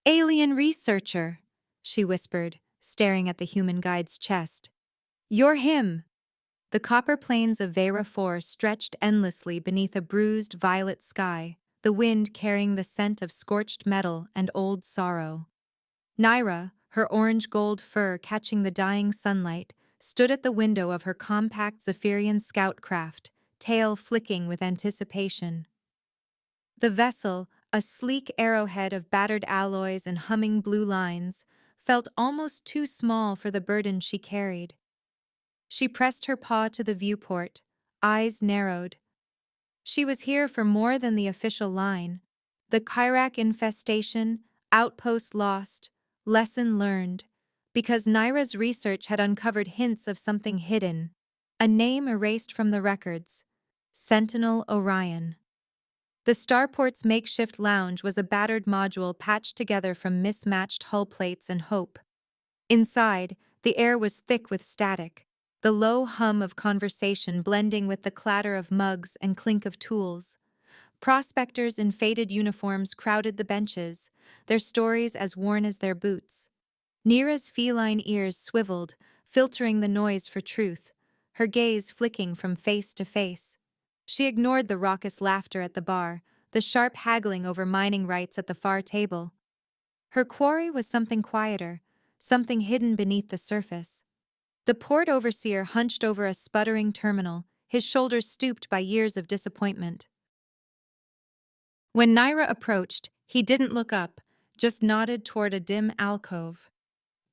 Alien researcher, she whispered, staring at the human guide's chest. You're him! The copper plains of Vera 4 stretched endlessly beneath a bruised violet sky, the wind carrying the scent of scorched metal and old sorrow. Naira, her orange-gold fur catching the dying sunlight, stood at the window of her compact Zephyrian scout craft, tail flicking with anticipation. The vessel, a sleek arrowhead of battered alloys and humming blue lines, felt almost too small for the burden she carried. She pressed her paw to the viewport, eyes narrowed. She was here for more than the official line. The Chirac infestation, outpost lost, lesson learned, because Naira's research had uncovered hints of something hidden, a name erased from the records: Sentinel Orion. The starport's makeshift lounge was a battered module patched together from mismatched hull plates and hope. Inside, the air was thick with static, the low hum of conversation blending with the clatter of mugs and clink of tools. Prospectors in faded uniforms crowded the benches, their stories as worn as their boots. Nira's feline ears swiveled, filtering the noise for truth, her gaze flicking from face to face. She ignored the raucous laughter at the bar, the sharp haggling over mining rights at the far table. Her quarry was something quieter, something hidden beneath the surface. The port overseer hunched over a sputtering terminal, his shoulders stooped by years of disappointment. When Naira approached, he didn't look up, just nodded toward a dim alcove.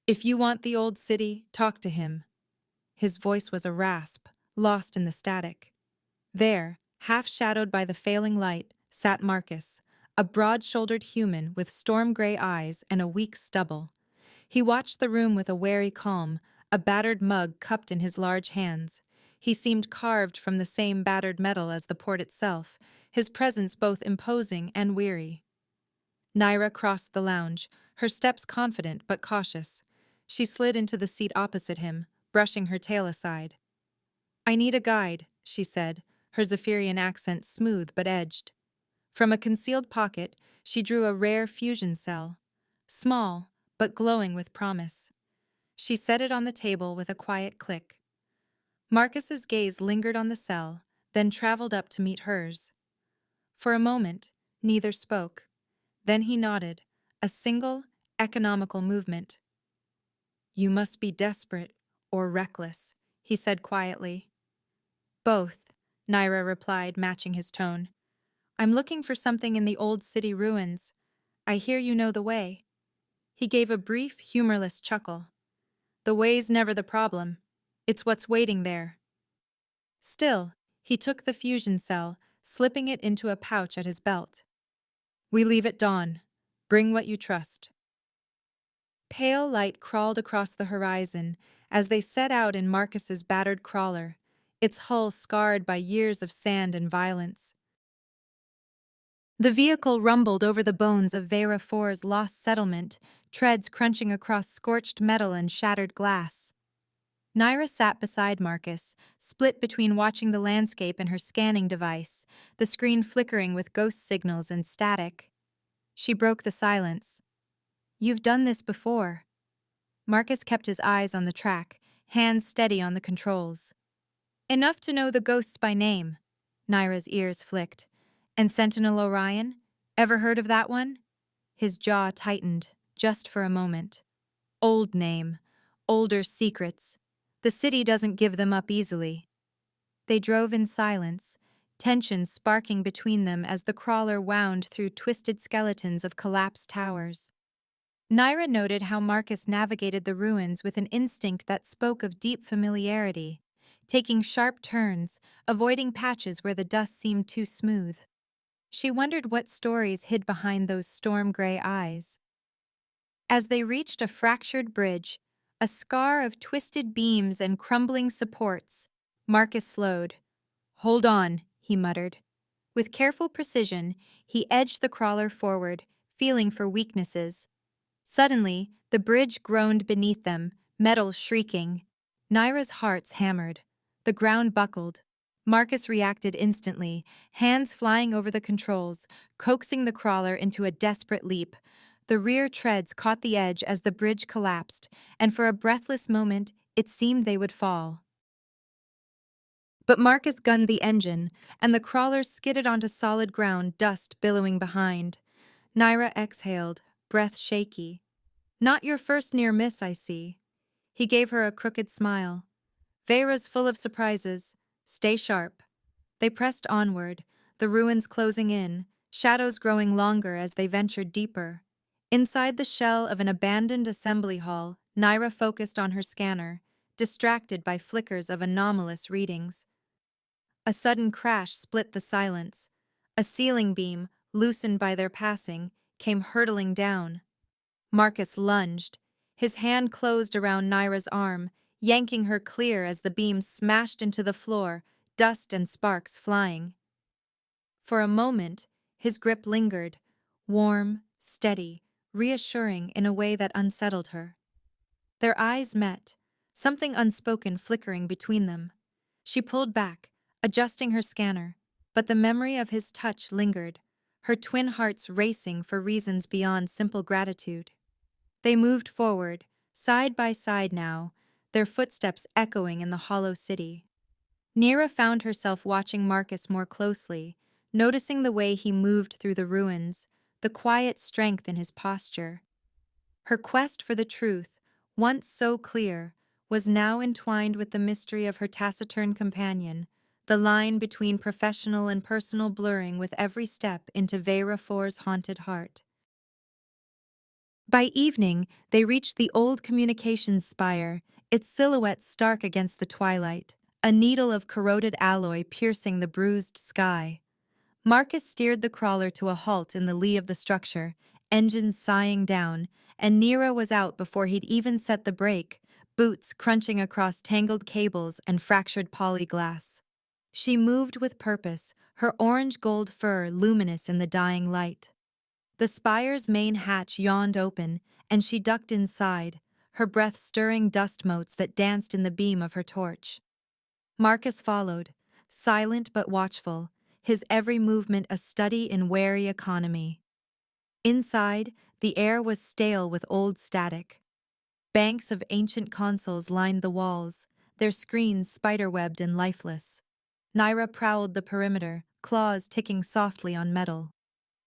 If you want the old city, talk to him. His voice was a rasp, lost in the static. There, half-shadowed by the failing light, sat Marcus, a broad-shouldered human with storm-gray eyes and a weak stubble. He watched the room with a wary calm, a battered mug cupped in his large hands. He seemed carved from the same battered metal as the port itself, his presence both imposing and weary. Naira crossed the lounge, her steps confident but cautious. She slid into the seat opposite him, brushing her tail aside. I need a guide, she said, her Zephyrian accent smooth but edged. From a concealed pocket, she drew a rare fusion cell, small but glowing with promise. She set it on the table with a quiet click. Marcus's gaze lingered on the cell, then traveled up to meet hers. For a moment, neither spoke. Then he nodded, a single, economical movement. You must be desperate or reckless, he said quietly. Both, Naira replied, matching his tone. I'm looking for something in the old city ruins. I hear you know the way. He gave a brief, humorless chuckle. The way's never the problem. It's what's waiting there. Still, he took the fusion cell, slipping it into a pouch at his belt. We leave at dawn. Bring what you trust. Pale light crawled across the horizon as they set out in Marcus's battered crawler, its hull scarred by years of sand and violence. The vehicle rumbled over the bones of Vera 4's lost settlement, treads crunching across scorched metal and shattered glass. Naira sat beside Marcus, split between watching the landscape and her scanning device, the screen flickering with ghost signals and static. She broke the silence. You've done this before. Marcus kept his eyes on the track, hands steady on the controls. Enough to know the ghosts by name. Naira's ears flicked. And Sentinel Orion? Ever heard of that one? His jaw tightened, just for a moment. Old name, older secrets. The city doesn't give them up easily. They drove in silence, tension sparking between them as the crawler wound through twisted skeletons of collapsed towers. Naira noted how Marcus navigated the ruins with an instinct that spoke of deep familiarity, taking sharp turns, avoiding patches where the dust seemed too smooth. She wondered what stories hid behind those storm-gray eyes. As they reached a fractured bridge, a scar of twisted beams and crumbling supports, Marcus slowed. Hold on, he muttered. With careful precision, he edged the crawler forward, feeling for weaknesses. Suddenly, the bridge groaned beneath them, metal shrieking. Naira's heart hammered. The ground buckled. Marcus reacted instantly, hands flying over the controls, coaxing the crawler into a desperate leap. The rear treads caught the edge as the bridge collapsed, and for a breathless moment, it seemed they would fall. But Marcus gunned the engine, and the crawler skidded onto solid ground, dust billowing behind. Naira exhaled, breath shaky. "Not your first near miss, I see." He gave her a crooked smile. "Vera's full of surprises. Stay sharp." They pressed onward, the ruins closing in, shadows growing longer as they ventured deeper. Inside the shell of an abandoned assembly hall, Naira focused on her scanner, distracted by flickers of anomalous readings. A sudden crash split the silence. A ceiling beam, loosened by their passing, came hurtling down. Marcus lunged. His hand closed around Naira's arm, yanking her clear as the beam smashed into the floor, dust and sparks flying. For a moment, his grip lingered, warm, steady, reassuring in a way that unsettled her. Their eyes met, something unspoken flickering between them. She pulled back, adjusting her scanner, but the memory of his touch lingered, her twin hearts racing for reasons beyond simple gratitude. They moved forward, side by side now, their footsteps echoing in the hollow city. Nira found herself watching Marcus more closely, noticing the way he moved through the ruins, the quiet strength in his posture. Her quest for the truth, once so clear, was now entwined with the mystery of her taciturn companion, the line between professional and personal blurring with every step into Vera Four's haunted heart. By evening, they reached the old communications spire, its silhouette stark against the twilight, a needle of corroded alloy piercing the bruised sky. Marcus steered the crawler to a halt in the lee of the structure, engines sighing down, and Nira was out before he'd even set the brake, boots crunching across tangled cables and fractured polyglass. She moved with purpose, her orange-gold fur luminous in the dying light. The spire's main hatch yawned open, and she ducked inside, her breath stirring dust motes that danced in the beam of her torch. Marcus followed, silent but watchful, his every movement a study in wary economy. Inside, the air was stale with old static. Banks of ancient consoles lined the walls, their screens spiderwebbed and lifeless. Naira prowled the perimeter, claws ticking softly on metal.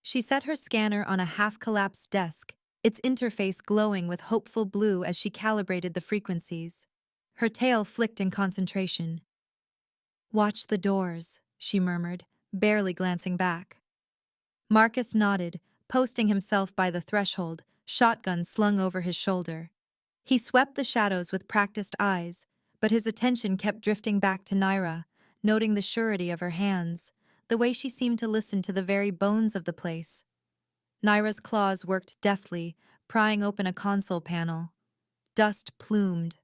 She set her scanner on a half-collapsed desk, its interface glowing with hopeful blue as she calibrated the frequencies. Her tail flicked in concentration. "Watch the doors," she murmured, barely glancing back. Marcus nodded, posting himself by the threshold, shotgun slung over his shoulder. He swept the shadows with practiced eyes, but his attention kept drifting back to Naira, noting the surety of her hands, the way she seemed to listen to the very bones of the place. Naira's claws worked deftly, prying open a console panel. Dust plumed.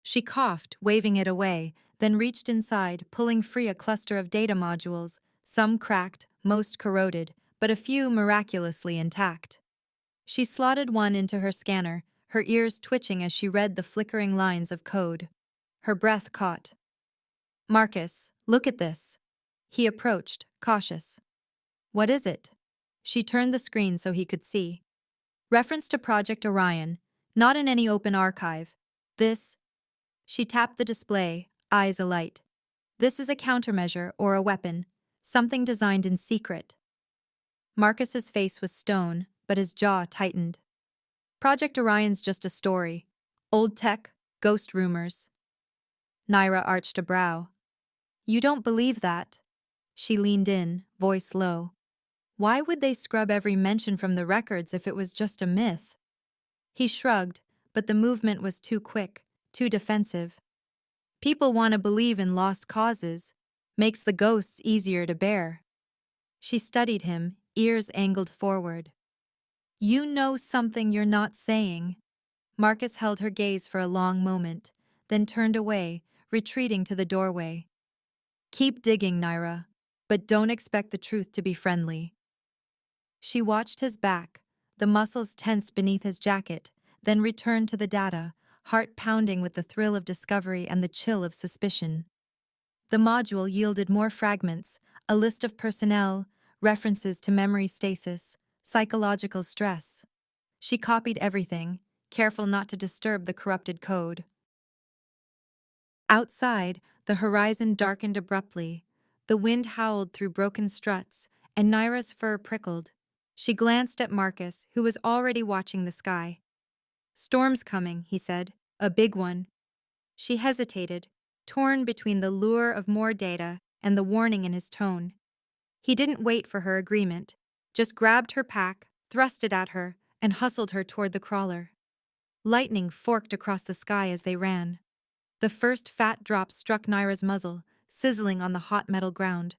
She coughed, waving it away, then reached inside, pulling free a cluster of data modules, some cracked, most corroded, but a few miraculously intact. She slotted one into her scanner, her ears twitching as she read the flickering lines of code. Her breath caught. "Marcus, look at this." He approached, cautious. "What is it?" She turned the screen so he could see. "Reference to Project Orion, not in any open archive. This..." She tapped the display, eyes alight. "This is a countermeasure or a weapon, something designed in secret." Marcus's face was stone, but his jaw tightened. "Project Orion's just a story. Old tech, ghost rumors." Naira arched a brow. "You don't believe that?" She leaned in, voice low. "Why would they scrub every mention from the records if it was just a myth?" He shrugged, but the movement was too quick, too defensive. "People want to believe in lost causes. Makes the ghosts easier to bear." She studied him, ears angled forward. "You know something you're not saying." Marcus held her gaze for a long moment, then turned away, retreating to the doorway. "Keep digging, Naira, but don't expect the truth to be friendly." She watched his back, the muscles tense beneath his jacket, then returned to the data, heart pounding with the thrill of discovery and the chill of suspicion. The module yielded more fragments, a list of personnel, references to memory stasis, Psychological stress. She copied everything, careful not to disturb the corrupted code. Outside, the horizon darkened abruptly. The wind howled through broken struts, and Naira's fur prickled. She glanced at Marcus, who was already watching the sky. "Storm's coming," he said. "A big one." She hesitated, torn between the lure of more data and the warning in his tone. He didn't wait for her agreement, just grabbed her pack, thrust it at her, and hustled her toward the crawler. Lightning forked across the sky as they ran. The first fat drop struck Naira's muzzle, sizzling on the hot metal ground.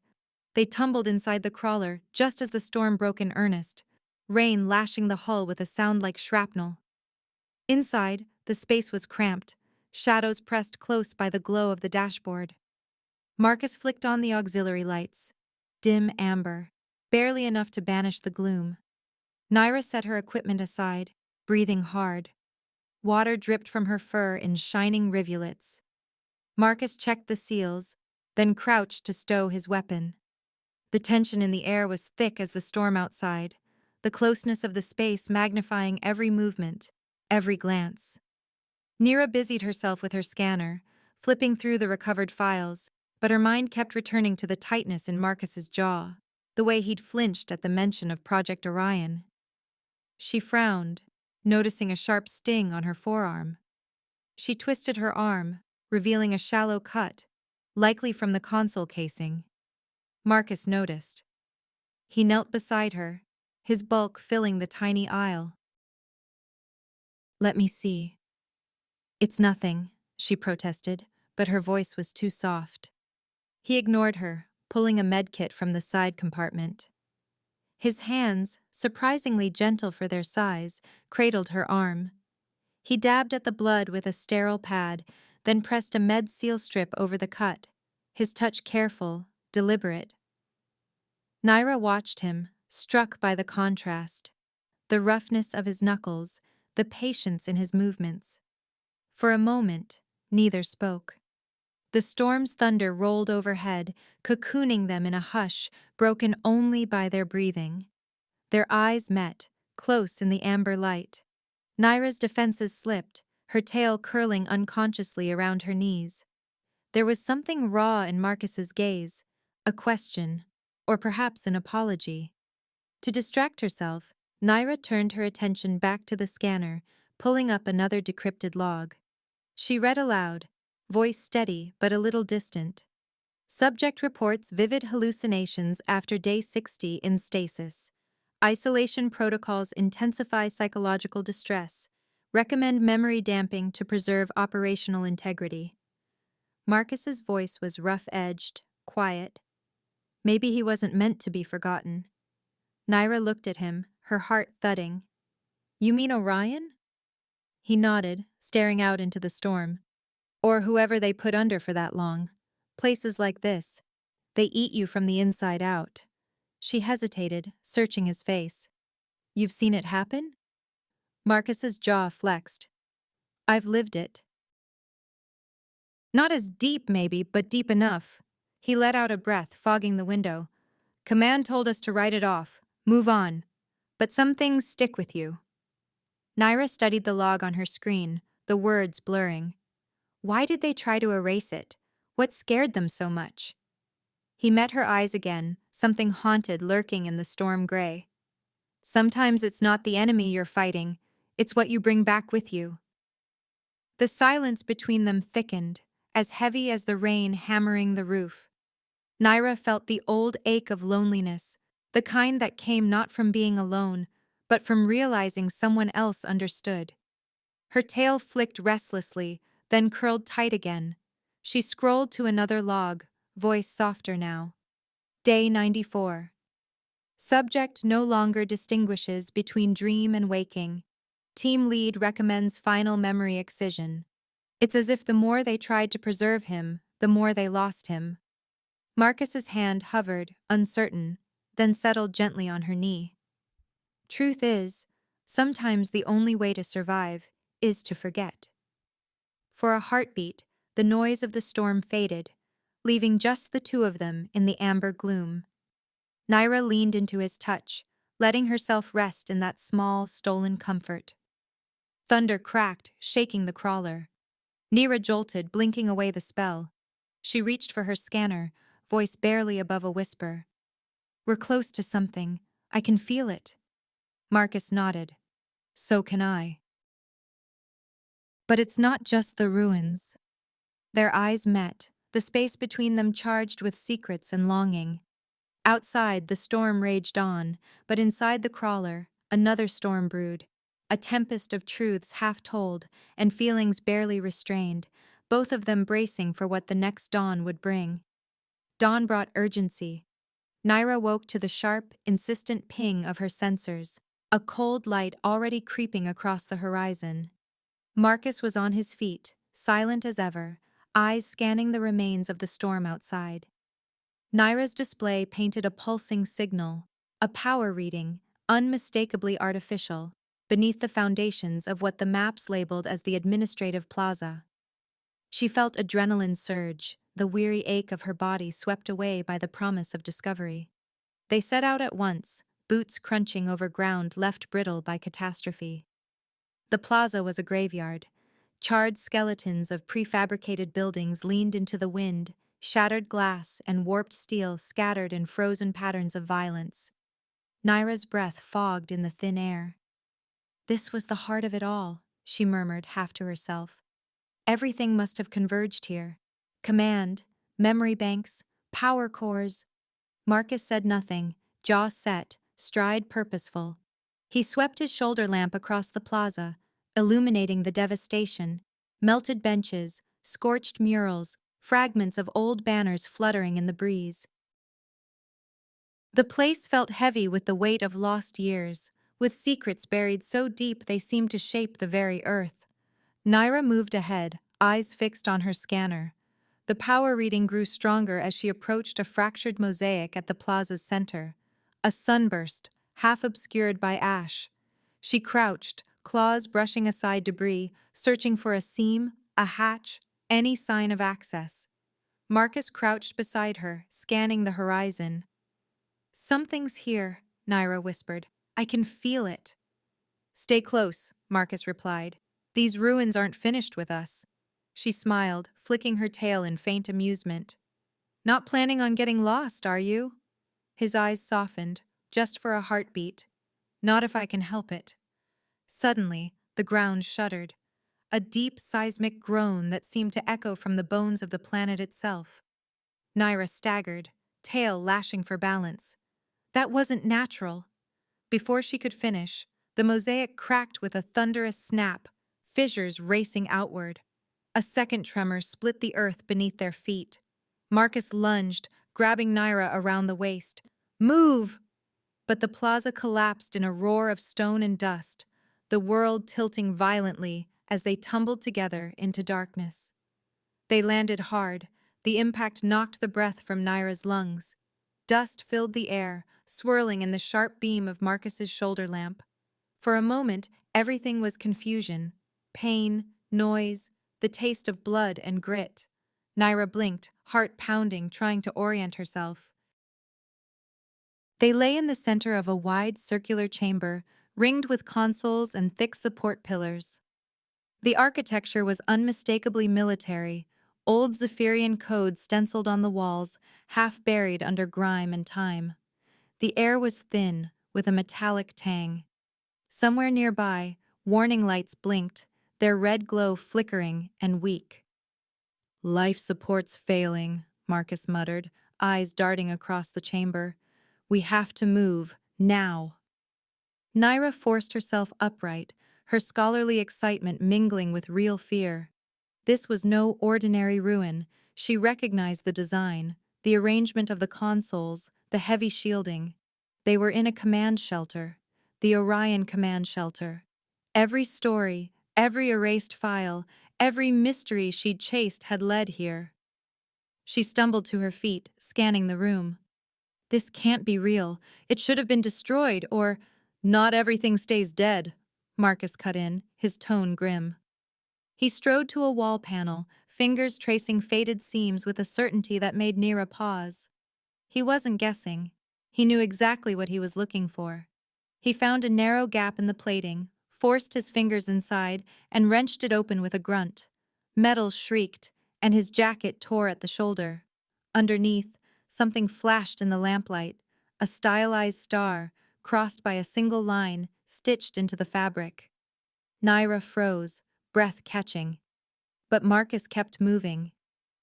They tumbled inside the crawler just as the storm broke in earnest, rain lashing the hull with a sound like shrapnel. Inside, the space was cramped, shadows pressed close by the glow of the dashboard. Marcus flicked on the auxiliary lights. Dim amber, barely enough to banish the gloom. Naira set her equipment aside, breathing hard. Water dripped from her fur in shining rivulets. Marcus checked the seals, then crouched to stow his weapon. The tension in the air was thick as the storm outside, the closeness of the space magnifying every movement, every glance. Nira busied herself with her scanner, flipping through the recovered files, but her mind kept returning to the tightness in Marcus's jaw, the way he'd flinched at the mention of Project Orion. She frowned, noticing a sharp sting on her forearm. She twisted her arm, revealing a shallow cut, likely from the console casing. Marcus noticed. He knelt beside her, his bulk filling the tiny aisle. "Let me see." "It's nothing," she protested, but her voice was too soft. He ignored her, pulling a medkit from the side compartment. His hands, surprisingly gentle for their size, cradled her arm. He dabbed at the blood with a sterile pad, then pressed a med seal strip over the cut, his touch careful, deliberate. Naira watched him, struck by the contrast, the roughness of his knuckles, the patience in his movements. For a moment, neither spoke. The storm's thunder rolled overhead, cocooning them in a hush broken only by their breathing. Their eyes met, close in the amber light. Naira's defenses slipped, her tail curling unconsciously around her knees. There was something raw in Marcus's gaze, a question, or perhaps an apology. To distract herself, Naira turned her attention back to the scanner, pulling up another decrypted log. She read aloud, voice steady but a little distant. Subject reports vivid hallucinations after day 60 in stasis. Isolation protocols intensify psychological distress. Recommend memory damping to preserve operational integrity. Marcus's voice was rough-edged, quiet. Maybe he wasn't meant to be forgotten. Naira looked at him, her heart thudding. "You mean Orion?" He nodded, staring out into the storm. "Or whoever they put under for that long. Places like this. They eat you from the inside out." She hesitated, searching his face. "You've seen it happen?" Marcus's jaw flexed. "I've lived it." "Not as deep, maybe, but deep enough." He let out a breath, fogging the window. "Command told us to write it off. Move on. But some things stick with you." Naira studied the log on her screen, the words blurring. Why did they try to erase it? What scared them so much? He met her eyes again, something haunted lurking in the storm gray. "Sometimes it's not the enemy you're fighting, it's what you bring back with you." The silence between them thickened, as heavy as the rain hammering the roof. Naira felt the old ache of loneliness, the kind that came not from being alone, but from realizing someone else understood. Her tail flicked restlessly, then curled tight again. She scrolled to another log, voice softer now. Day 94. Subject no longer distinguishes between dream and waking. Team lead recommends final memory excision. It's as if the more they tried to preserve him, the more they lost him. Marcus's hand hovered, uncertain, then settled gently on her knee. Truth is, sometimes the only way to survive is to forget. For a heartbeat, the noise of the storm faded, leaving just the two of them in the amber gloom. Naira leaned into his touch, letting herself rest in that small, stolen comfort. Thunder cracked, shaking the crawler. Nira jolted, blinking away the spell. She reached for her scanner, voice barely above a whisper. "We're close to something. I can feel it." Marcus nodded. "So can I." But it's not just the ruins. Their eyes met, the space between them charged with secrets and longing. Outside, the storm raged on, but inside the crawler, another storm brewed. A tempest of truths half told and feelings barely restrained, both of them bracing for what the next dawn would bring. Dawn brought urgency. Naira woke to the sharp, insistent ping of her sensors, a cold light already creeping across the horizon. Marcus was on his feet, silent as ever, eyes scanning the remains of the storm outside. Naira's display painted a pulsing signal, a power reading, unmistakably artificial, beneath the foundations of what the maps labeled as the administrative plaza. She felt adrenaline surge, the weary ache of her body swept away by the promise of discovery. They set out at once, boots crunching over ground left brittle by catastrophe. The plaza was a graveyard. Charred skeletons of prefabricated buildings leaned into the wind, shattered glass and warped steel scattered in frozen patterns of violence. Naira's breath fogged in the thin air. This was the heart of it all, she murmured half to herself. Everything must have converged here. Command, memory banks, power cores. Marcus said nothing, jaw set, stride purposeful. He swept his shoulder lamp across the plaza, illuminating the devastation, melted benches, scorched murals, fragments of old banners fluttering in the breeze. The place felt heavy with the weight of lost years, with secrets buried so deep they seemed to shape the very earth. Naira moved ahead, eyes fixed on her scanner. The power reading grew stronger as she approached a fractured mosaic at the plaza's center. A sunburst, half obscured by ash. She crouched, claws brushing aside debris, searching for a seam, a hatch, any sign of access. Marcus crouched beside her, scanning the horizon. "Something's here," Naira whispered. "I can feel it." "Stay close," Marcus replied. "These ruins aren't finished with us." She smiled, flicking her tail in faint amusement. "Not planning on getting lost, are you?" His eyes softened, just for a heartbeat. "Not if I can help it." Suddenly, the ground shuddered. A deep seismic groan that seemed to echo from the bones of the planet itself. Naira staggered, tail lashing for balance. That wasn't natural. Before she could finish, the mosaic cracked with a thunderous snap, fissures racing outward. A second tremor split the earth beneath their feet. Marcus lunged, grabbing Naira around the waist. "Move!" But the plaza collapsed in a roar of stone and dust, the world tilting violently as they tumbled together into darkness. They landed hard. The impact knocked the breath from Naira's lungs. Dust filled the air, swirling in the sharp beam of Marcus's shoulder lamp. For a moment, everything was confusion. Pain, noise, the taste of blood and grit. Naira blinked, heart pounding, trying to orient herself. They lay in the center of a wide circular chamber, ringed with consoles and thick support pillars. The architecture was unmistakably military, old Zephyrian codes stenciled on the walls, half buried under grime and time. The air was thin, with a metallic tang. Somewhere nearby, warning lights blinked, their red glow flickering and weak. "Life support's failing," Marcus muttered, eyes darting across the chamber. "We have to move, now." Naira forced herself upright, her scholarly excitement mingling with real fear. This was no ordinary ruin. She recognized the design, the arrangement of the consoles, the heavy shielding. They were in a command shelter, the Orion command shelter. Every story, every erased file, every mystery she'd chased had led here. She stumbled to her feet, scanning the room. "This can't be real. It should have been destroyed, or—" "Not everything stays dead," Marcus cut in, his tone grim. He strode to a wall panel, fingers tracing faded seams with a certainty that made Naira pause. He wasn't guessing. He knew exactly what he was looking for. He found a narrow gap in the plating, forced his fingers inside, and wrenched it open with a grunt. Metal shrieked, and his jacket tore at the shoulder. Underneath, something flashed in the lamplight, a stylized star, crossed by a single line, stitched into the fabric. Naira froze, breath catching. But Marcus kept moving.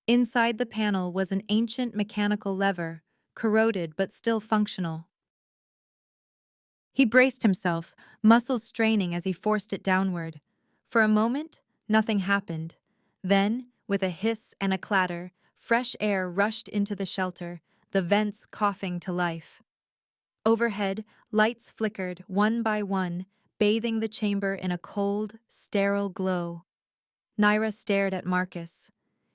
Inside the panel was an ancient mechanical lever, corroded but still functional. He braced himself, muscles straining as he forced it downward. For a moment, nothing happened. Then, with a hiss and a clatter, fresh air rushed into the shelter, the vents coughing to life. Overhead, lights flickered, one by one, bathing the chamber in a cold, sterile glow. Naira stared at Marcus.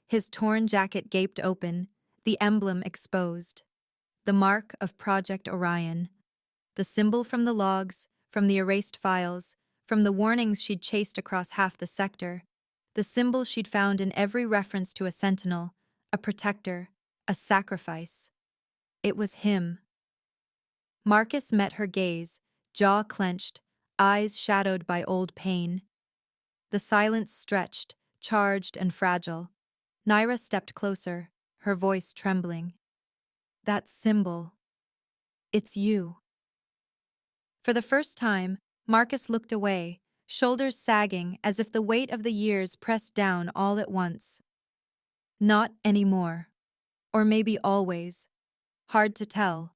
His torn jacket gaped open, the emblem exposed. The mark of Project Orion. The symbol from the logs, from the erased files, from the warnings she'd chased across half the sector. The symbol she'd found in every reference to a sentinel, a protector, a sacrifice. It was him. Marcus met her gaze, jaw clenched, eyes shadowed by old pain. The silence stretched, charged and fragile. Naira stepped closer, her voice trembling. That symbol. It's you. For the first time, Marcus looked away, shoulders sagging as if the weight of the years pressed down all at once. Not anymore. Or maybe always. Hard to tell.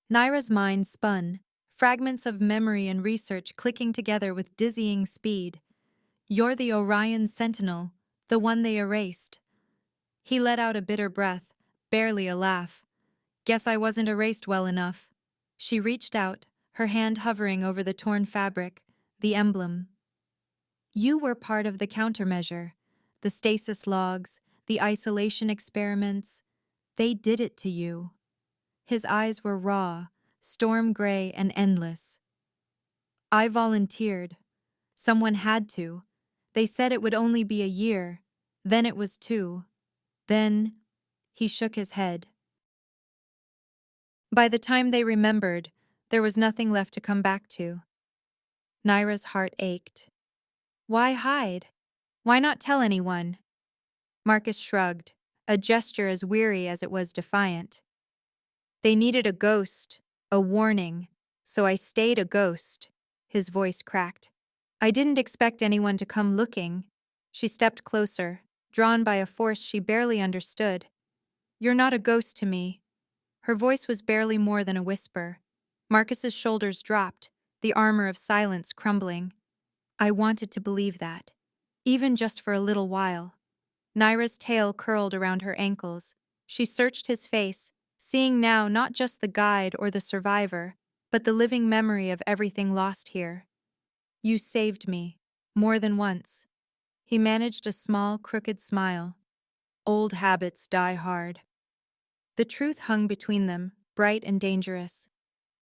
Naira's mind spun, fragments of memory and research clicking together with dizzying speed. You're the Orion Sentinel, the one they erased. He let out a bitter breath, barely a laugh. Guess I wasn't erased well enough. She reached out, her hand hovering over the torn fabric, the emblem. You were part of the countermeasure, the stasis logs, the isolation experiments. They did it to you. His eyes were raw, storm gray and endless. I volunteered. Someone had to. They said it would only be a year. Then it was 2. Then, he shook his head. By the time they remembered, there was nothing left to come back to. Naira's heart ached. Why hide? Why not tell anyone? Marcus shrugged, a gesture as weary as it was defiant. They needed a ghost, a warning, so I stayed a ghost. His voice cracked. I didn't expect anyone to come looking. She stepped closer, drawn by a force she barely understood. You're not a ghost to me. Her voice was barely more than a whisper. Marcus's shoulders dropped, the armor of silence crumbling. I wanted to believe that, even just for a little while. Naira's tail curled around her ankles. She searched his face, seeing now not just the guide or the survivor, but the living memory of everything lost here. You saved me, more than once. He managed a small, crooked smile. Old habits die hard. The truth hung between them, bright and dangerous.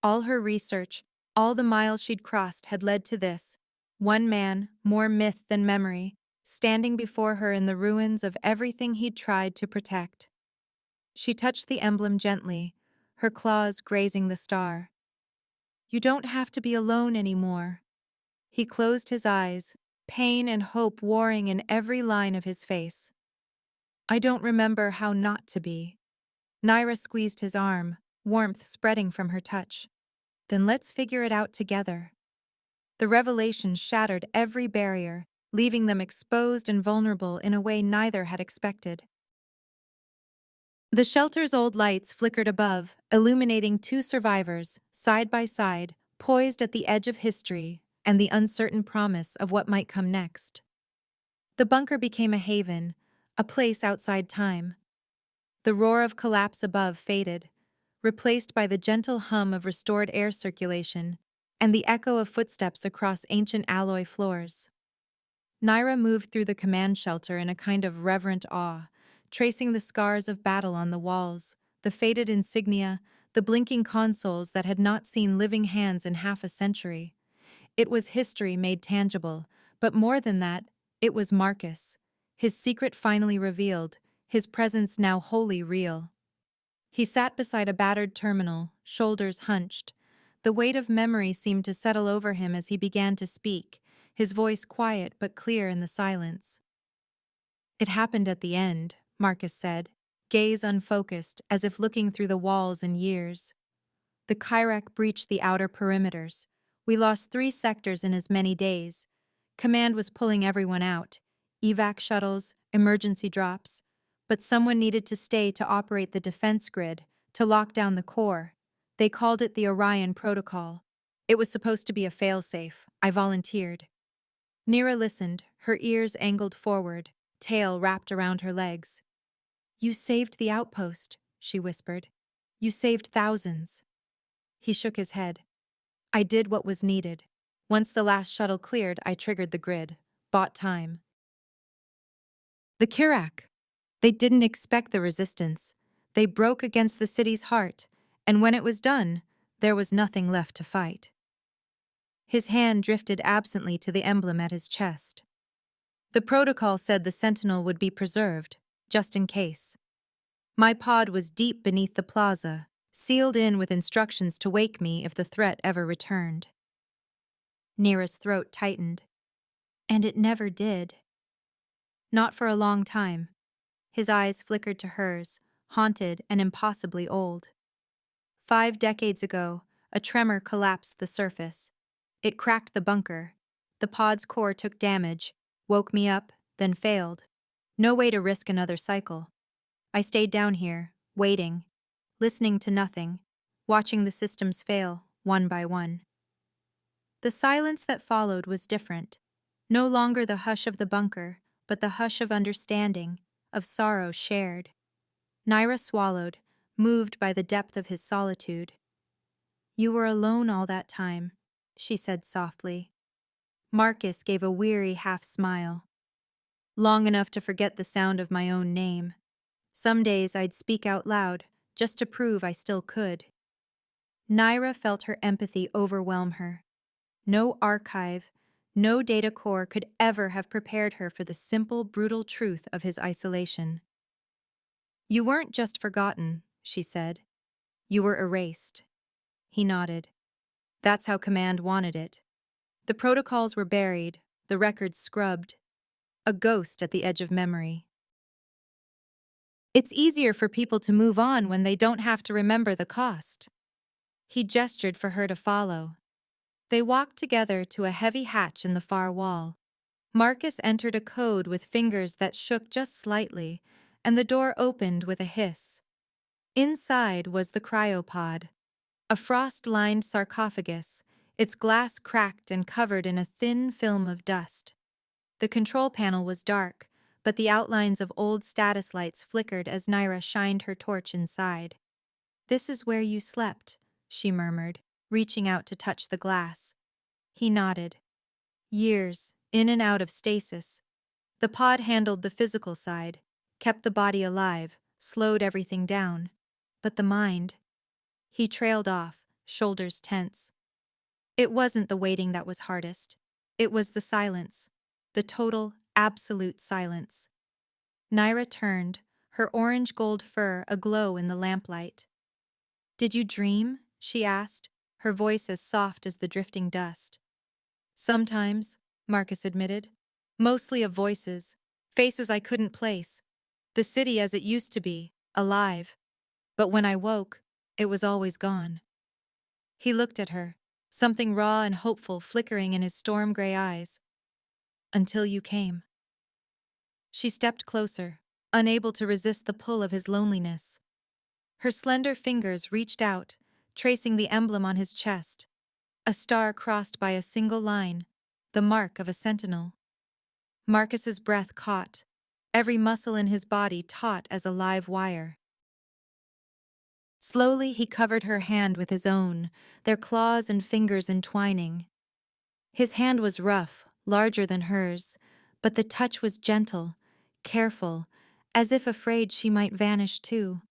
All her research, all the miles she'd crossed had led to this. One man, more myth than memory, standing before her in the ruins of everything he'd tried to protect. She touched the emblem gently, her claws grazing the star. You don't have to be alone anymore. He closed his eyes, pain and hope warring in every line of his face. I don't remember how not to be. Naira squeezed his arm, warmth spreading from her touch. Then let's figure it out together. The revelation shattered every barrier, leaving them exposed and vulnerable in a way neither had expected. The shelter's old lights flickered above, illuminating 2 survivors, side by side, poised at the edge of history and the uncertain promise of what might come next. The bunker became a haven, a place outside time. The roar of collapse above faded, replaced by the gentle hum of restored air circulation and the echo of footsteps across ancient alloy floors. Naira moved through the command shelter in a kind of reverent awe, tracing the scars of battle on the walls, the faded insignia, the blinking consoles that had not seen living hands in half a century. It was history made tangible, but more than that, it was Marcus, his secret finally revealed, his presence now wholly real. He sat beside a battered terminal, shoulders hunched, The weight of memory seemed to settle over him as he began to speak, his voice quiet but clear in the silence. It happened at the end, Marcus said, gaze unfocused, as if looking through the walls and years. The Chirac breached the outer perimeters. We lost 3 sectors in as many days. Command was pulling everyone out. Evac shuttles, emergency drops. But someone needed to stay to operate the defense grid, to lock down the core. They called it the Orion Protocol. It was supposed to be a failsafe. I volunteered. Nira listened, her ears angled forward, tail wrapped around her legs. "You saved the outpost," she whispered. "You saved thousands." He shook his head. "I did what was needed. Once the last shuttle cleared, I triggered the grid. Bought time." The Chirac. They didn't expect the resistance. They broke against the city's heart, and when it was done, there was nothing left to fight. His hand drifted absently to the emblem at his chest. The protocol said the Sentinel would be preserved, just in case. My pod was deep beneath the plaza, sealed in with instructions to wake me if the threat ever returned. Nira's throat tightened. And it never did. Not for a long time. His eyes flickered to hers, haunted and impossibly old. 5 decades ago, a tremor collapsed the surface. It cracked the bunker. The pod's core took damage, woke me up, then failed. No way to risk another cycle. I stayed down here, waiting, listening to nothing, watching the systems fail, one by one. The silence that followed was different. No longer the hush of the bunker, but the hush of understanding, of sorrow shared. Nira swallowed, moved by the depth of his solitude. "You were alone all that time," she said softly. Marcus gave a weary half-smile. "Long enough to forget the sound of my own name. Some days I'd speak out loud, just to prove I still could." Nira felt her empathy overwhelm her. No archive, no data core could ever have prepared her for the simple, brutal truth of his isolation. "You weren't just forgotten," she said. "You were erased." He nodded. That's how Command wanted it. The protocols were buried, the records scrubbed. A ghost at the edge of memory. It's easier for people to move on when they don't have to remember the cost. He gestured for her to follow. They walked together to a heavy hatch in the far wall. Marcus entered a code with fingers that shook just slightly, and the door opened with a hiss. Inside was the cryopod, a frost-lined sarcophagus, its glass cracked and covered in a thin film of dust. The control panel was dark, but the outlines of old status lights flickered as Nira shined her torch inside. "This is where you slept," she murmured, reaching out to touch the glass. He nodded. "Years, in and out of stasis." The pod handled the physical side, kept the body alive, slowed everything down. But the mind... He trailed off, shoulders tense. It wasn't the waiting that was hardest. It was the silence. The total, absolute silence. Nira turned, her orange-gold fur aglow in the lamplight. "Did you dream?" she asked, her voice as soft as the drifting dust. "Sometimes," Marcus admitted. "Mostly of voices, faces I couldn't place. The city as it used to be, alive. But when I woke, it was always gone." He looked at her, something raw and hopeful flickering in his storm-gray eyes. "Until you came." She stepped closer, unable to resist the pull of his loneliness. Her slender fingers reached out, tracing the emblem on his chest. A star crossed by a single line, the mark of a sentinel. Marcus's breath caught, every muscle in his body taut as a live wire. Slowly he covered her hand with his own, their claws and fingers entwining. His hand was rough, larger than hers, but the touch was gentle, careful, as if afraid she might vanish too.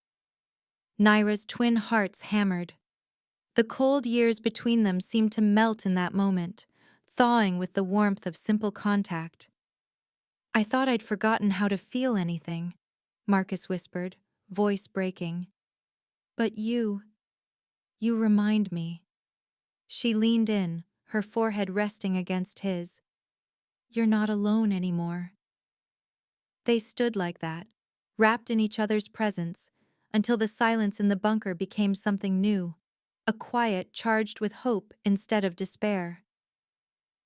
Nira's twin hearts hammered. The cold years between them seemed to melt in that moment, thawing with the warmth of simple contact. "I thought I'd forgotten how to feel anything," Marcus whispered, voice breaking. "But you remind me." She leaned in, her forehead resting against his. "You're not alone anymore." They stood like that, wrapped in each other's presence, until the silence in the bunker became something new, a quiet charged with hope instead of despair.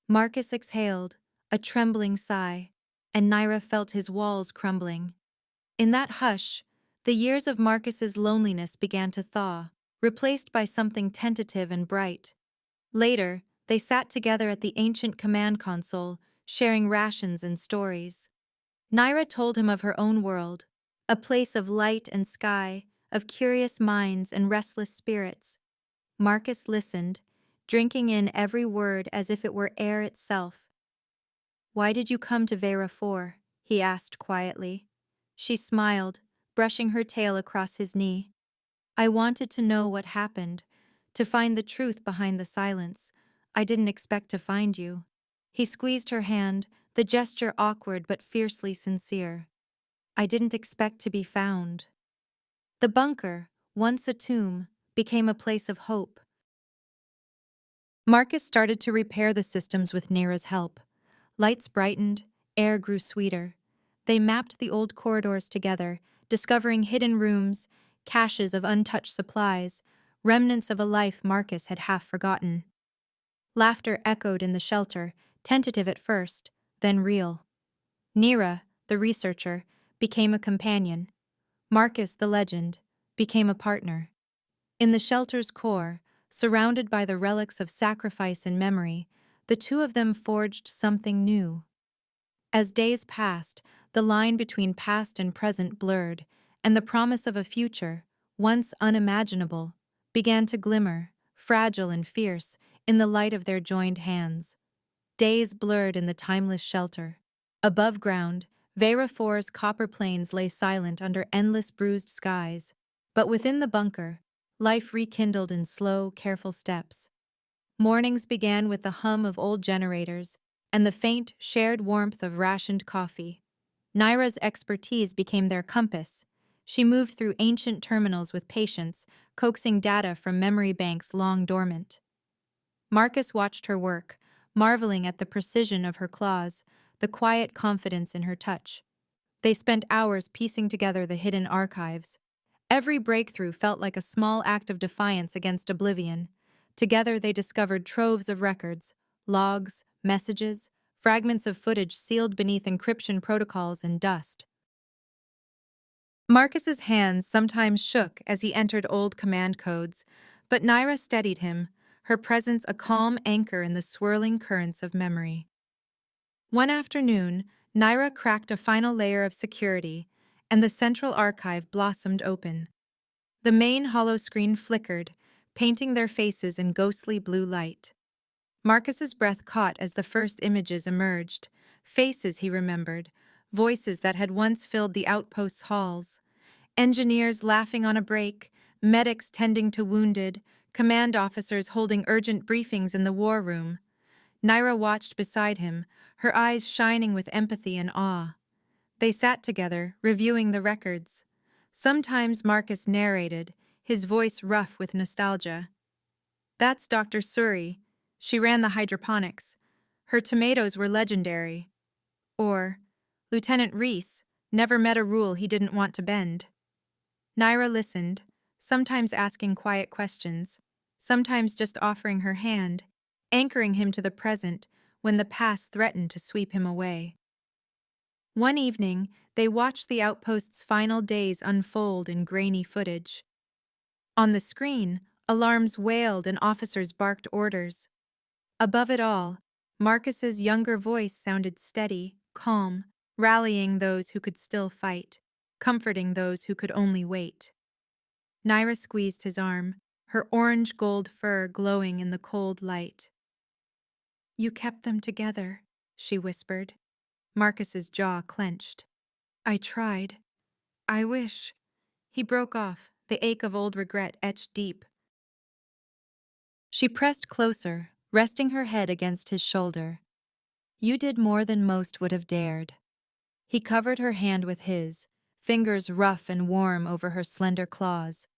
Marcus exhaled, a trembling sigh, and Naira felt his walls crumbling. In that hush, the years of Marcus's loneliness began to thaw, replaced by something tentative and bright. Later, they sat together at the ancient command console, sharing rations and stories. Naira told him of her own world, a place of light and sky, of curious minds and restless spirits. Marcus listened, drinking in every word as if it were air itself. "Why did you come to Vera 4?" he asked quietly. She smiled, brushing her tail across his knee. "I wanted to know what happened, to find the truth behind the silence. I didn't expect to find you." He squeezed her hand, the gesture awkward but fiercely sincere. "I didn't expect to be found." The bunker, once a tomb, became a place of hope. Marcus started to repair the systems with Naira's help. Lights brightened, air grew sweeter. They mapped the old corridors together, discovering hidden rooms, caches of untouched supplies, remnants of a life Marcus had half forgotten. Laughter echoed in the shelter, tentative at first, then real. Nira, the researcher, became a companion. Marcus, the legend, became a partner. In the shelter's core, surrounded by the relics of sacrifice and memory, the two of them forged something new. As days passed, the line between past and present blurred, and the promise of a future, once unimaginable, began to glimmer, fragile and fierce, in the light of their joined hands. Days blurred in the timeless shelter. Above ground, Vera 4's copper plains lay silent under endless bruised skies, but within the bunker, life rekindled in slow, careful steps. Mornings began with the hum of old generators and the faint, shared warmth of rationed coffee. Naira's expertise became their compass. She moved through ancient terminals with patience, coaxing data from memory banks long dormant. Marcus watched her work, marveling at the precision of her claws, the quiet confidence in her touch. They spent hours piecing together the hidden archives. Every breakthrough felt like a small act of defiance against oblivion. Together they discovered troves of records, logs, messages, fragments of footage sealed beneath encryption protocols and dust. Marcus's hands sometimes shook as he entered old command codes, but Naira steadied him, her presence a calm anchor in the swirling currents of memory. One afternoon, Naira cracked a final layer of security, and the central archive blossomed open. The main hollow screen flickered, painting their faces in ghostly blue light. Marcus's breath caught as the first images emerged, faces he remembered, voices that had once filled the outpost's halls. Engineers laughing on a break, medics tending to wounded, command officers holding urgent briefings in the war room. Naira watched beside him, her eyes shining with empathy and awe. They sat together, reviewing the records. Sometimes Marcus narrated, his voice rough with nostalgia. "That's Dr. Suri. She ran the hydroponics. Her tomatoes were legendary." Or, "Lieutenant Reese never met a rule he didn't want to bend." Naira listened, sometimes asking quiet questions, sometimes just offering her hand, anchoring him to the present when the past threatened to sweep him away. One evening, they watched the outpost's final days unfold in grainy footage. On the screen, alarms wailed and officers barked orders. Above it all, Marcus's younger voice sounded steady, calm, rallying those who could still fight, comforting those who could only wait. Naira squeezed his arm, her orange-gold fur glowing in the cold light. "You kept them together," she whispered. Marcus's jaw clenched. "I tried. I wish—" He broke off, the ache of old regret etched deep. She pressed closer, resting her head against his shoulder. "You did more than most would have dared." He covered her hand with his, fingers rough and warm over her slender claws.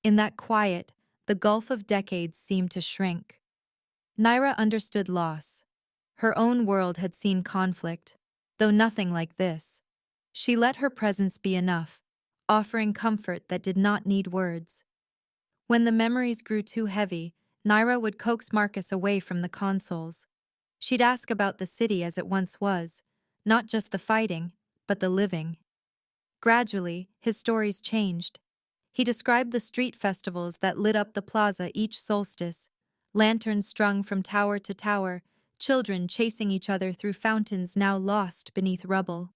In that quiet, the gulf of decades seemed to shrink. Naira understood loss. Her own world had seen conflict, though nothing like this. She let her presence be enough, offering comfort that did not need words. When the memories grew too heavy, Naira would coax Marcus away from the consoles. She'd ask about the city as it once was, not just the fighting, but the living. Gradually, his stories changed. He described the street festivals that lit up the plaza each solstice, lanterns strung from tower to tower, children chasing each other through fountains now lost beneath rubble.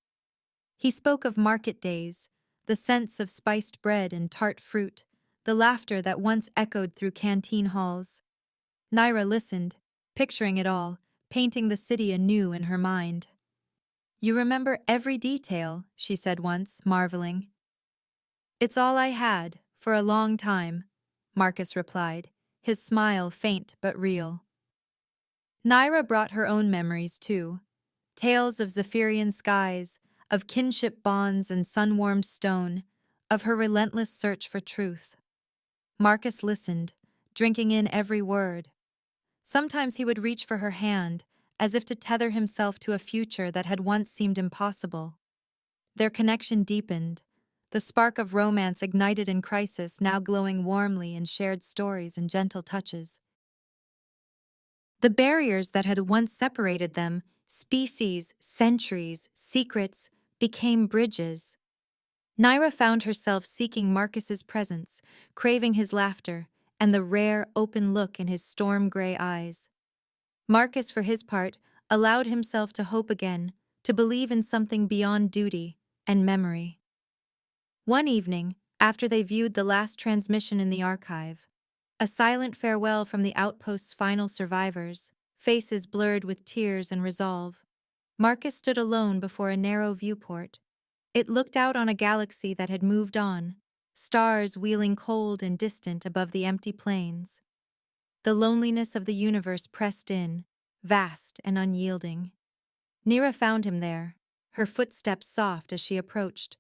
He spoke of market days, the scents of spiced bread and tart fruit, the laughter that once echoed through canteen halls. Naira listened, picturing it all, painting the city anew in her mind. "You remember every detail," she said once, marveling. "It's all I had, for a long time," Marcus replied, his smile faint but real. Naira brought her own memories too. Tales of Zephyrian skies, of kinship bonds and sun-warmed stone, of her relentless search for truth. Marcus listened, drinking in every word. Sometimes he would reach for her hand, as if to tether himself to a future that had once seemed impossible. Their connection deepened, the spark of romance ignited in crisis now glowing warmly in shared stories and gentle touches. The barriers that had once separated them, species, centuries, secrets, became bridges. Naira found herself seeking Marcus's presence, craving his laughter, and the rare, open look in his storm-gray eyes. Marcus, for his part, allowed himself to hope again, to believe in something beyond duty and memory. One evening, after they viewed the last transmission in the archive, a silent farewell from the outpost's final survivors, faces blurred with tears and resolve, Marcus stood alone before a narrow viewport. It looked out on a galaxy that had moved on, stars wheeling cold and distant above the empty plains. The loneliness of the universe pressed in, vast and unyielding. Nira found him there, her footsteps soft as she approached.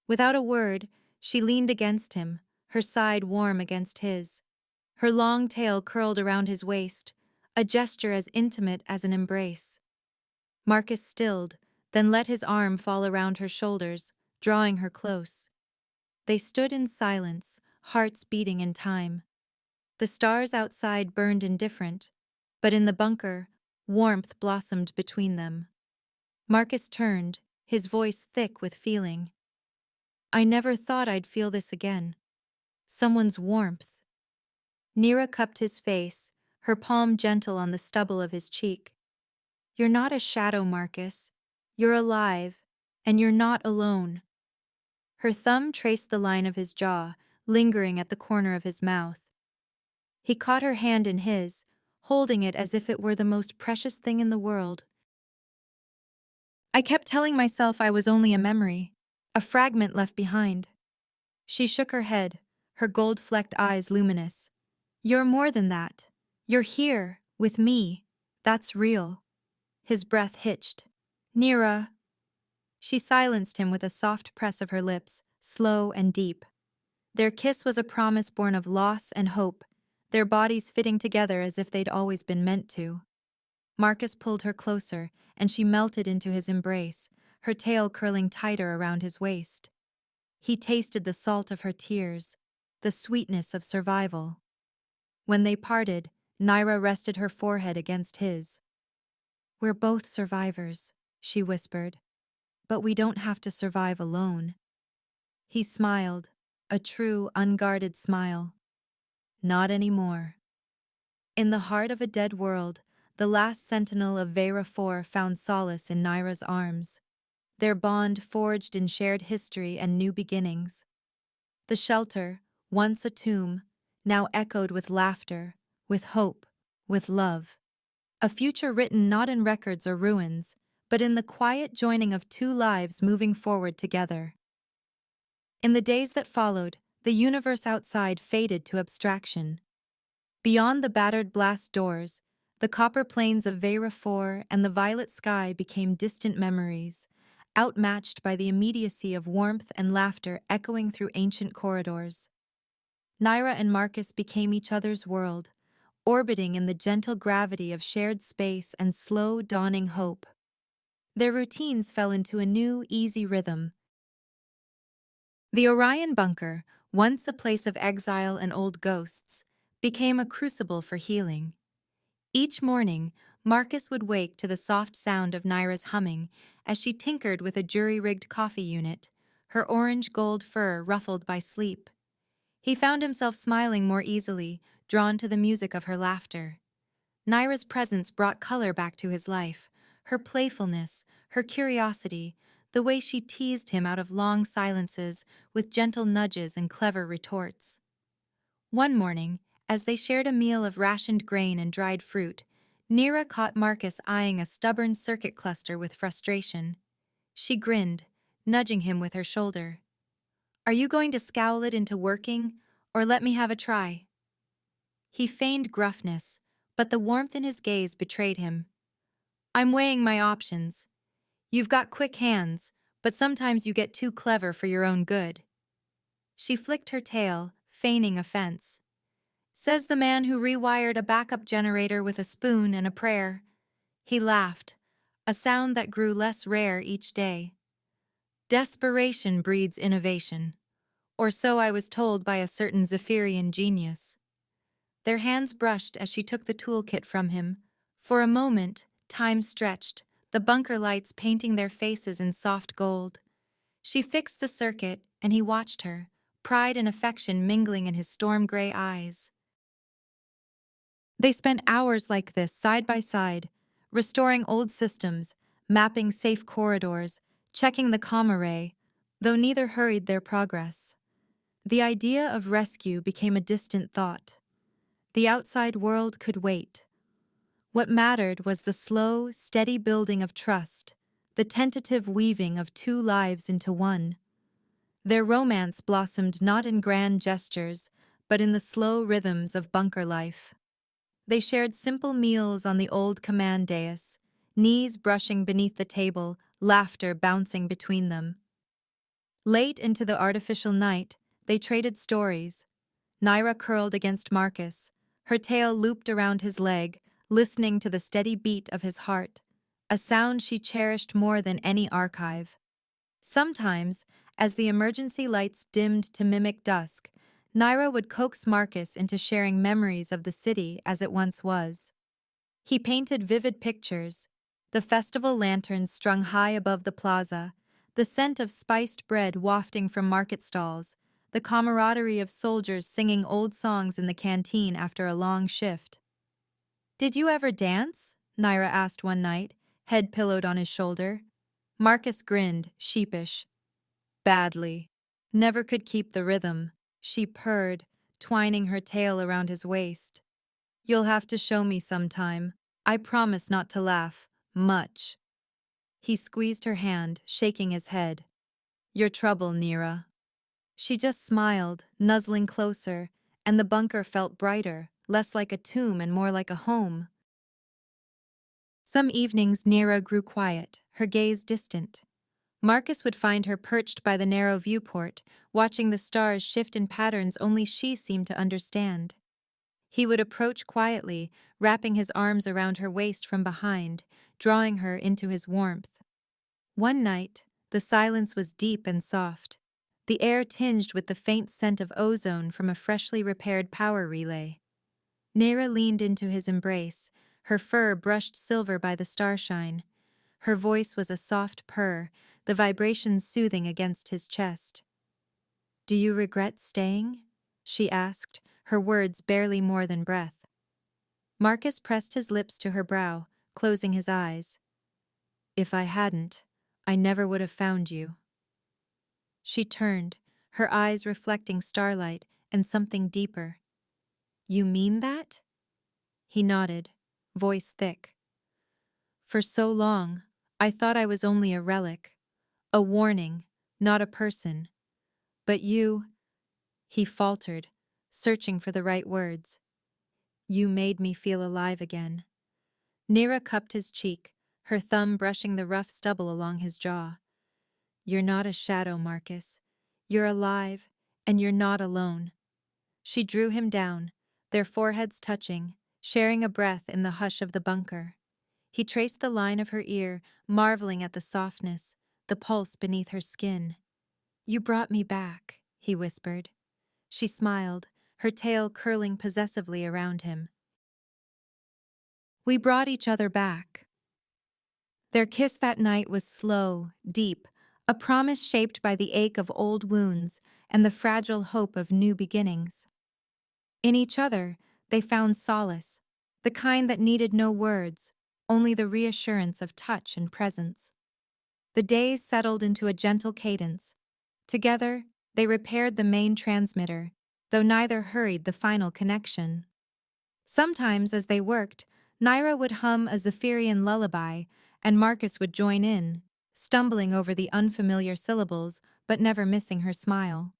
Without a word, she leaned against him, her side warm against his. Her long tail curled around his waist, a gesture as intimate as an embrace. Marcus stilled, then let his arm fall around her shoulders, drawing her close. They stood in silence, hearts beating in time. The stars outside burned indifferent, but in the bunker, warmth blossomed between them. Marcus turned, his voice thick with feeling. "I never thought I'd feel this again. Someone's warmth." Nira cupped his face, her palm gentle on the stubble of his cheek. "You're not a shadow, Marcus. You're alive, and you're not alone." Her thumb traced the line of his jaw, lingering at the corner of his mouth. He caught her hand in his, holding it as if it were the most precious thing in the world. "I kept telling myself I was only a memory, a fragment left behind." She shook her head, her gold-flecked eyes luminous. "You're more than that. You're here, with me. That's real." His breath hitched. "Nira." She silenced him with a soft press of her lips, slow and deep. Their kiss was a promise born of loss and hope, their bodies fitting together as if they'd always been meant to. Marcus pulled her closer, and she melted into his embrace, her tail curling tighter around his waist. He tasted the salt of her tears, the sweetness of survival. When they parted, Naira rested her forehead against his. "We're both survivors," she whispered, "but we don't have to survive alone." He smiled, a true, unguarded smile. "Not anymore." In the heart of a dead world, the last sentinel of Vera 4 found solace in Naira's arms, their bond forged in shared history and new beginnings. The shelter, once a tomb, now echoed with laughter, with hope, with love. A future written not in records or ruins, but in the quiet joining of two lives moving forward together. In the days that followed, the universe outside faded to abstraction. Beyond the battered blast doors, the copper plains of Vera 4 and the violet sky became distant memories, outmatched by the immediacy of warmth and laughter echoing through ancient corridors. Naira and Marcus became each other's world, orbiting in the gentle gravity of shared space and slow dawning hope. Their routines fell into a new, easy rhythm. The Orion bunker, once a place of exile and old ghosts, became a crucible for healing. Each morning, Marcus would wake to the soft sound of Naira's humming as she tinkered with a jury-rigged coffee unit, her orange-gold fur ruffled by sleep. He found himself smiling more easily, drawn to the music of her laughter. Naira's presence brought color back to his life, her playfulness, her curiosity, the way she teased him out of long silences with gentle nudges and clever retorts. One morning, as they shared a meal of rationed grain and dried fruit, Naira caught Marcus eyeing a stubborn circuit cluster with frustration. She grinned, nudging him with her shoulder. "Are you going to scowl it into working, or let me have a try?" He feigned gruffness, but the warmth in his gaze betrayed him. "I'm weighing my options. You've got quick hands, but sometimes you get too clever for your own good." She flicked her tail, feigning offense. "Says the man who rewired a backup generator with a spoon and a prayer." He laughed, a sound that grew less rare each day. "Desperation breeds innovation. Or so I was told by a certain Zephyrian genius." Their hands brushed as she took the toolkit from him. For a moment, time stretched, the bunker lights painting their faces in soft gold. She fixed the circuit, and he watched her, pride and affection mingling in his storm-gray eyes. They spent hours like this side by side, restoring old systems, mapping safe corridors, checking the comm array, though neither hurried their progress. The idea of rescue became a distant thought. The outside world could wait. What mattered was the slow, steady building of trust, the tentative weaving of two lives into one. Their romance blossomed not in grand gestures, but in the slow rhythms of bunker life. They shared simple meals on the old command dais, knees brushing beneath the table, laughter bouncing between them. Late into the artificial night, they traded stories. Naira curled against Marcus, her tail looped around his leg, listening to the steady beat of his heart, a sound she cherished more than any archive. Sometimes, as the emergency lights dimmed to mimic dusk, Naira would coax Marcus into sharing memories of the city as it once was. He painted vivid pictures, the festival lanterns strung high above the plaza, the scent of spiced bread wafting from market stalls, the camaraderie of soldiers singing old songs in the canteen after a long shift. "Did you ever dance?" Naira asked one night, head pillowed on his shoulder. Marcus grinned, sheepish. "Badly. Never could keep the rhythm," she purred, twining her tail around his waist. "You'll have to show me sometime. I promise not to laugh. Much." He squeezed her hand, shaking his head. "Your trouble, Naira." She just smiled, nuzzling closer, and the bunker felt brighter, less like a tomb and more like a home. Some evenings Naira grew quiet, her gaze distant. Marcus would find her perched by the narrow viewport, watching the stars shift in patterns only she seemed to understand. He would approach quietly, wrapping his arms around her waist from behind, drawing her into his warmth. One night, the silence was deep and soft, the air tinged with the faint scent of ozone from a freshly repaired power relay. Naira leaned into his embrace, her fur brushed silver by the starshine. Her voice was a soft purr, the vibrations soothing against his chest. "Do you regret staying?" she asked, her words barely more than breath. Marcus pressed his lips to her brow, closing his eyes. "If I hadn't, I never would have found you." She turned, her eyes reflecting starlight and something deeper. "You mean that?" He nodded, voice thick. "For so long, I thought I was only a relic, a warning, not a person. But you," he faltered, searching for the right words. "You made me feel alive again." Naira cupped his cheek, her thumb brushing the rough stubble along his jaw. "You're not a shadow, Marcus. You're alive, and you're not alone." She drew him down, their foreheads touching, sharing a breath in the hush of the bunker. He traced the line of her ear, marveling at the softness, the pulse beneath her skin. "You brought me back," he whispered. She smiled, her tail curling possessively around him. "We brought each other back." Their kiss that night was slow, deep, a promise shaped by the ache of old wounds and the fragile hope of new beginnings. In each other, they found solace, the kind that needed no words, only the reassurance of touch and presence. The days settled into a gentle cadence. Together, they repaired the main transmitter, though neither hurried the final connection. Sometimes, as they worked, Naira would hum a Zephyrian lullaby, and Marcus would join in, stumbling over the unfamiliar syllables but never missing her smile.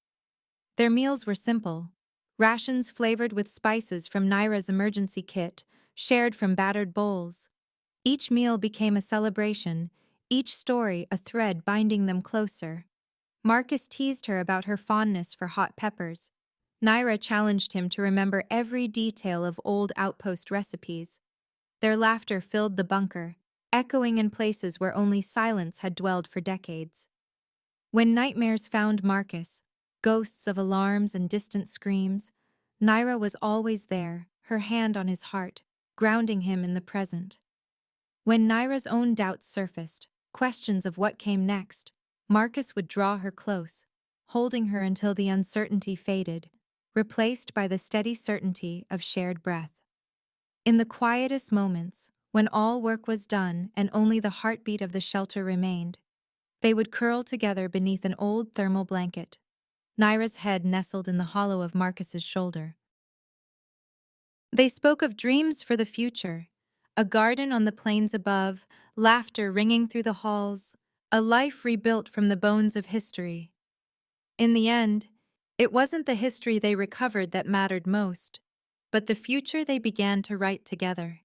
Their meals were simple: rations flavored with spices from Naira's emergency kit, shared from battered bowls. Each meal became a celebration, each story a thread binding them closer. Marcus teased her about her fondness for hot peppers. Naira challenged him to remember every detail of old outpost recipes. Their laughter filled the bunker, echoing in places where only silence had dwelled for decades. When nightmares found Marcus, ghosts of alarms and distant screams, Naira was always there, her hand on his heart, grounding him in the present. When Naira's own doubts surfaced, questions of what came next, Marcus would draw her close, holding her until the uncertainty faded, replaced by the steady certainty of shared breath. In the quietest moments, when all work was done and only the heartbeat of the shelter remained, they would curl together beneath an old thermal blanket, Naira's head nestled in the hollow of Marcus's shoulder. They spoke of dreams for the future, a garden on the plains above, laughter ringing through the halls, a life rebuilt from the bones of history. In the end, it wasn't the history they recovered that mattered most, but the future they began to write together.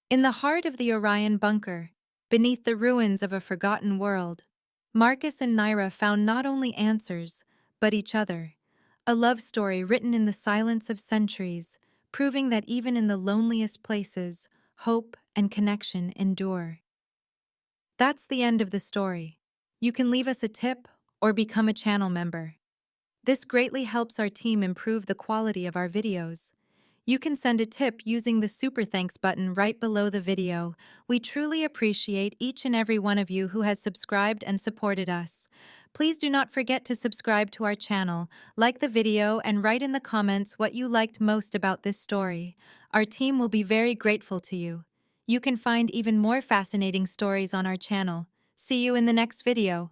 In the heart of the Orion bunker, beneath the ruins of a forgotten world, Marcus and Naira found not only answers, but each other, a love story written in the silence of centuries, proving that even in the loneliest places, hope and connection endure. That's the end of the story. You can leave us a tip or become a channel member. This greatly helps our team improve the quality of our videos. You can send a tip using the Super Thanks button right below the video. We truly appreciate each and every one of you who has subscribed and supported us. Please do not forget to subscribe to our channel, like the video, and write in the comments what you liked most about this story. Our team will be very grateful to you. You can find even more fascinating stories on our channel. See you in the next video.